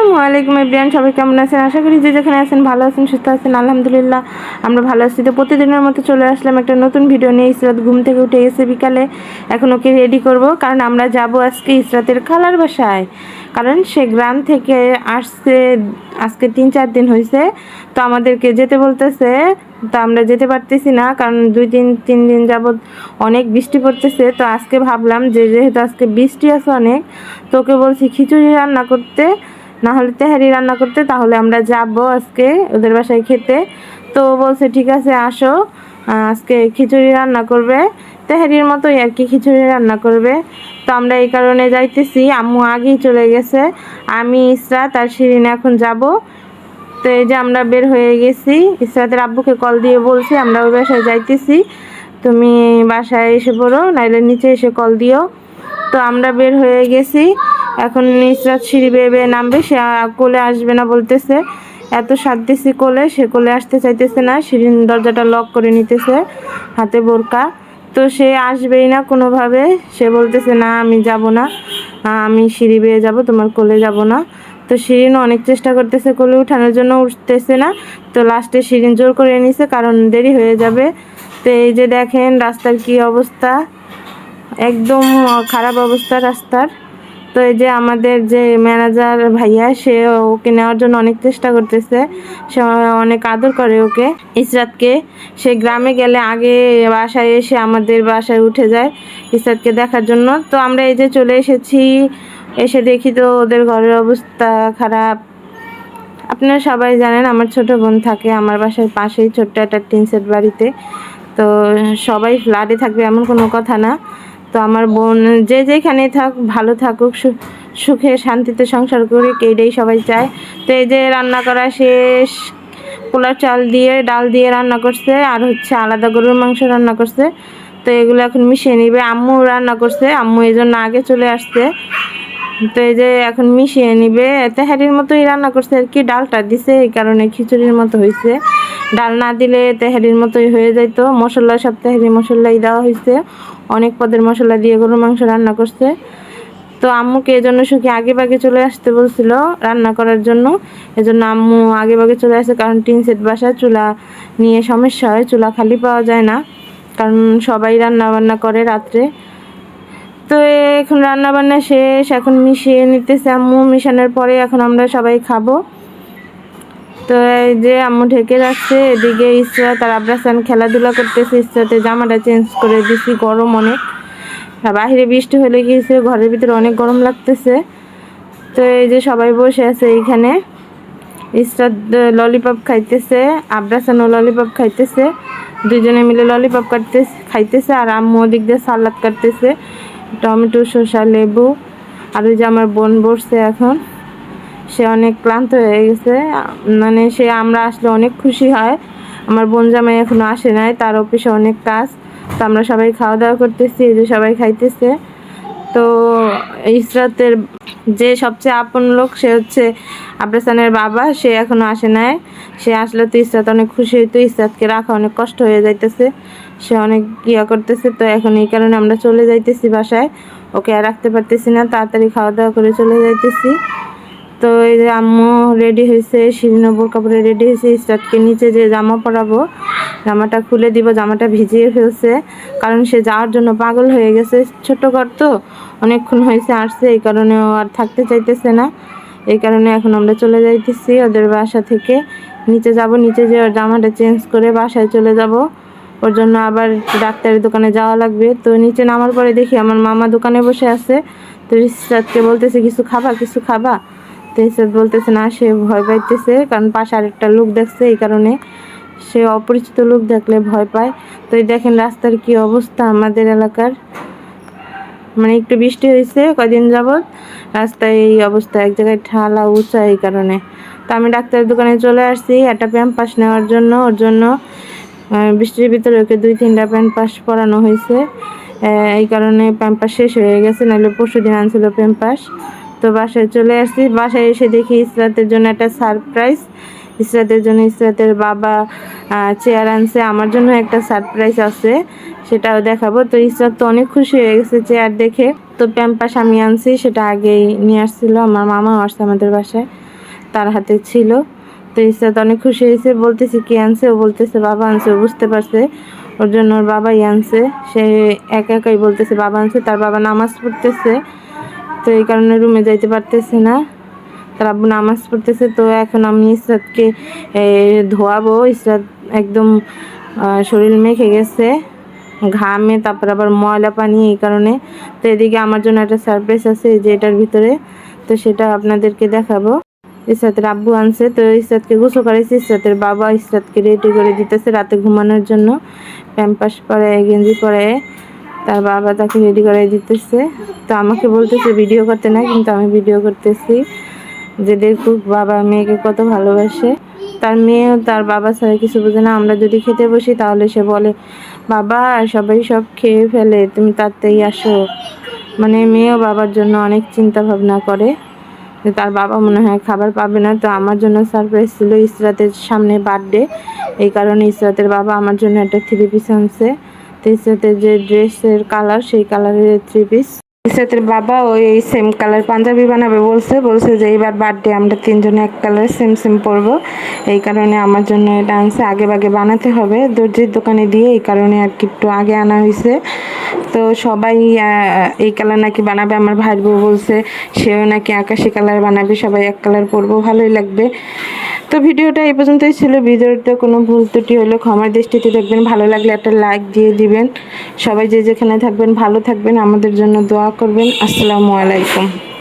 আসসালামু আলাইকুম এভরিওয়ান, সবাই কেমন আছেন? আশা করি যে যেখানে আছেন ভালো আছেন, সুস্থ আছেন। আলহামদুলিল্লাহ আমরা ভালো আছি। তো প্রতিদিনের মতো চলে আসলাম একটা নতুন ভিডিও নিয়ে। ইসরাত ঘুম থেকে উঠে গেছে বিকালে, এখন ওকে রেডি করব, কারণ আমরা যাব আজকে ইসরাতের খালার বাসায়। কারণ সে গ্রাম থেকে আসছে, আজকে 3-4 দিন হয়েছে, তো আমাদেরকে যেতে বলতেছে। তো আমরা যেতে পারতেছি না, কারণ 2-3 দিন যাবৎ অনেক বৃষ্টি পড়তেছে। তো আজকে ভাবলাম যে যেহেতু আজকে বৃষ্টি আছে অনেক, তো ওকে বলছি খিচুড়ি রান্না করতে, না হলে তেহারি রান্না করতে, তাহলে আমরা যাব আজকে ওদের বাসায় খেতে। তো বলছে ঠিক আছে আসো, আজকে খিচুড়ি রান্না করবে, তেহারির মতোই আর কি খিচুড়ি রান্না করবে। তো আমরা এই কারণে যাইতেছি। আম্মু আগেই চলে গেছে, আমি ইসরাত আর শিরিন এখন যাব। তো এই যে আমরা বের হয়ে গেছি, ইসরাতের আব্বুকে কল দিয়ে বলছি আমরা ওই বাসায় যাইতেছি, তুমি বাসায় এসে পড়ো, নাইলে নিচে এসে কল দিও। তো আমরা বের হয়ে গেছি, এখন ইসরাত সিঁড়ি বেয়ে বেয়ে নামবে, সে কোলে আসবে না বলতেছে। এত সাথ দিছি কোলে, সে কোলে আসতে চাইতেছে না। শিরিন দরজাটা লক করে নিতেছে, হাতে বোরকা। তো সে আসবেই না কোনোভাবে, সে বলতেছে না আমি যাব না, আমি সিঁড়ি বেয়ে যাব, তোমার কোলে যাব না। তো শিরিন অনেক চেষ্টা করতেছে কোলে উঠানোর জন্য, উঠতেছে না। তো লাস্টে শিরিন জোর করে নিছে, কারণ দেরি হয়ে যাবে। তো এই যে দেখেন রাস্তার কি অবস্থা, একদম খারাপ অবস্থা রাস্তার। তো এই যে আমাদের যে ম্যানেজার ভাইয়া, সে ওকে নেওয়ার জন্য অনেক চেষ্টা করতেছে, সে অনেক আদর করে ওকে, ইসরাতকে। সে গ্রামে গেলে আগে বাসায় এসে আমাদের বাসায় উঠে যায় ইসরাতকে দেখার জন্য। তো আমরা এই যে চলে এসেছি, এসে দেখি তো ওদের ঘরের অবস্থা খারাপ। আপনারা সবাই জানেন আমার ছোট বোন থাকে আমার বাসার পাশেই, ছোট্ট একটা টিন সেট বাড়িতে। তো সবাই ফ্ল্যাটে থাকবে এমন কোনো কথা না। তো আমার বোন যে যেখানেই থাক, ভালো থাকুক, সুখে শান্তিতে সংসার করুক, এইটাই সবাই চায়। তো এই যে রান্না করা শেষ, পোলার চাল দিয়ে ডাল দিয়ে রান্না করছে, আর হচ্ছে আলাদা গরুর মাংস রান্না করছে। তো এগুলো এখন মিশিয়ে নিবে। আম্মু রান্না করছে, আম্মু এই জন্য আগে চলে আসছে। তো এই যে এখন মিশিয়ে নিবে, তেহারির মতোই রান্না করছে আর কি, ডালটা দিছে এই কারণে খিচুড়ির মতো হয়েছে। ডাল না দিলে তেহারির মতোই হয়ে যাইতো। মশলা সব তেহারি মশলাই দেওয়া হয়েছে, অনেক পদের মশলা দিয়ে গরুর মাংস রান্না করছে। তো আম্মুকে এই জন্য সুখী আগে ভাগে চলে আসতে বলছিল রান্না করার জন্য, এজন্য আম্মু আগে ভাগে চলে আসে। কারণ টিন সেট বাসা, চুলা নিয়ে সমস্যা হয়, চুলা খালি পাওয়া যায় না, কারণ সবাই রান্না বান্না করে রাত্রে। তো এখন রান্না বান্না শেষ, এখন মিশিয়ে নিতেছে আম্মু। মিশানোর পরে এখন আমরা সবাই খাবো। তো এই যে আম্মু ঢেকে রাখছে, এদিকে ইসরাত আর আব্রাসান খেলাধুলা করতেছে। ইসরাতের জামাটা চেঞ্জ করে দিছি, গরম অনেক, বাহিরে বৃষ্টি হলে গিয়েছে, ঘরের ভিতরে অনেক গরম লাগতেছে। তো এই যে সবাই বসে আছে এইখানে, ইসরাত ললিপপ খাইতেছে, আব্রাসানও ললিপপ খাইতেছে, দুজনে মিলে ললিপপ খাইতেছে। আর আম্মু ওদিক দিয়ে সালাদ কাটতেছে, টমেটো, শসা, লেবু। আর ওই যে আমার বোন বসছে এখন, সে অনেক ক্লান্ত হয়ে গেছে, মানে সে আমরা আসলে অনেক খুশি হয়। আমার বোন জামাই এখনো আসে নাই, তার অফিসে অনেক কাজ। তো আমরা সবাই খাওয়া দাওয়া করতেছি, এই যে সবাই খাইতেছে। তো ইসরাতের যে সবচেয়ে আপন লোক, সে হচ্ছে আব্রাসানের বাবা, সে এখনো আসে নাই। সে আসলে তো ইসরাত অনেক খুশি হইতো, ইসরাতকে রাখা অনেক কষ্ট হয়ে যাইতেছে, সে অনেক ইয়া করতেছে। তো এখন এই কারণে আমরা চলে যাইতেছি বাসায়, ওকে আর রাখতে পারতেছি না, তাড়াতাড়ি খাওয়া দাওয়া করে চলে যাইতেছি। তো এই যে আম্মু রেডি হয়েছে, শিরিনও বোরকা পরে রেডি হয়েছে। ইসরাতকে নিচে যে জামা পরাবো, জামাটা খুলে দিব, জামাটা ভিজিয়ে ফেলছে, কারণ সে যাওয়ার জন্য পাগল হয়ে গেছে। ছোট ঘর তো, অনেকক্ষণ হয়েছে আসছে, এই কারণে ও আর থাকতে চাইতেছে না। এই কারণে এখন আমরা চলে যাইতেছি ওদের বাসা থেকে, নিচে যাব, নিচে যে ওর জামাটা চেঞ্জ করে বাসায় চলে যাব। ওর জন্য আবার ডাক্তারের দোকানে যাওয়া লাগবে। তো নিচে নামার পরে দেখি আমার মামা দোকানে বসে আছে। তো ইসরাতকে বলতেছে কিছু খাবা, কিছু খাবা? তো ইসরাত বলতেছে না, সে ভয় পাইতেছে, কারণ পাশে আরেকটা লোক দেখছে, এই কারণে সে অপরিচিত লোক দেখলে ভয় পায়। তো এই দেখেন রাস্তার কি অবস্থা আমাদের এলাকার, মানে একটু বৃষ্টি হয়েছে কদিন যাবৎ, রাস্তায় এই অবস্থা, এক জায়গায় ঠালা উঁচা, এই কারণে। তো আমি ডাক্তারের দোকানে চলে আসছি একটা প্যাম্পাস নেওয়ার জন্য। ওর জন্য বৃষ্টির ভিতরে ওকে 2-3টা প্যাম্পাস পরানো হয়েছে, এই কারণে প্যাম্পাস শেষ হয়ে গেছে, নাহলে পরশুদিন আনছিল প্যাম্পাস। তো বাসায় চলে আসছি, বাসায় এসে দেখি ইসরাতের জন্য একটা সারপ্রাইজ। ইসরাতের জন্য ইসরাতের বাবা চেয়ার আনছে, আমার জন্য একটা সারপ্রাইজ আছে, সেটাও দেখাবো। তো ইসরাত তো অনেক খুশি হয়ে গেছে চেয়ার দেখে। তো প্যাম্পাস আমি আনছি, সেটা আগেই নিয়ে আসছিল, আমার মামাও আসছে আমাদের বাসায়। তার হাতে ছিল। তো ইসরাত অনেক খুশি হয়েছে, বলতেছে কি আনছে, ও বলতেছে বাবা আনছে, ও বুঝতে পারছে ওর জন্য ওর বাবাই আনছে। সে একা একাই বলতেছে বাবা আনছে, তার বাবা নামাজ পড়তেছে, তো এই কারণে রুমে যাইতে পারতেছে না, তার আব্বু নামাজ পড়তেছে। তো এখন আমি ইসরাতকে ধোয়াবো। ইসরাত একদম শরীর মেখে গেছে ঘামে, তারপর আবার ময়লা পানি, এই কারণে। তো এদিকে আমার জন্য একটা সারপ্রাইজ আছে যে এটার ভিতরে, তো সেটা আপনাদেরকে দেখাবো। ইসরাতের আব্বু আনছে, তো ইসরাতকে গোসল করাইছে, ইসরাতের বাবা ইসরাতকে রেডি করে দিতেছে রাতে ঘুমানোর জন্য। প্যাম্পাস পরে গেঞ্জি পরে তার বাবা তাকে রেডি করে দিতেছে। তো আমাকে বলতেছে ভিডিও করতে না, কিন্তু আমি ভিডিও করতেছি যে দেখুক বাবা মেয়েকে কত ভালোবাসে। তার মেয়েও তার বাবা ছাড়া কিছু বোঝে না। আমরা যদি খেতে বসি তাহলে সে বলে বাবা সবাই সব খেয়ে ফেলে, তুমি তাড়াতাড়ি আসো। মানে মেয়েও বাবার জন্য অনেক চিন্তা ভাবনা করে যে তার বাবা মনে হয় খাবার পাবে না। তো আমার জন্য সারপ্রাইজ ছিল, ইসরাতের সামনে বার্থডে, এই কারণে ইসরাতের বাবা আমার জন্য একটা 3 পিস আনছে। তো ইসরাতের যে ড্রেসের কালার সেই কালারের 3 পিস। ইসরাতের বাবা ওই সেম কালার পাঞ্জাবি বানাবে বলছে যে এইবার বার্থডে আমরা 3 জনে এক কালার সেম সেম পরবো, এই কারণে আমার জন্য এটা আনছে। আগে ভাগে বানাতে হবে দর্জির দোকানে দিয়ে, এই কারণে আর কি একটু আগে আনা হয়েছে। তো সবাই এই কালার নাকি বানাবে, আমার ভাইয়ের বউ বলছে সেও নাকি আকাশি কালার বানাবে, সবাই এক কালার পরবো, ভালোই লাগবে। তো ভিডিওটা এই পর্যন্তই ছিল। ভিডিওতে কোনো ভুল ত্রুটি হলে ক্ষমার দৃষ্টিতে দেখবেন। ভালো লাগলে একটা লাইক দিয়ে দিবেন। সবাই যে যেখানে থাকবেন ভালো থাকবেন, আমাদের জন্য দোয়া করবেন। আসসালামু আলাইকুম।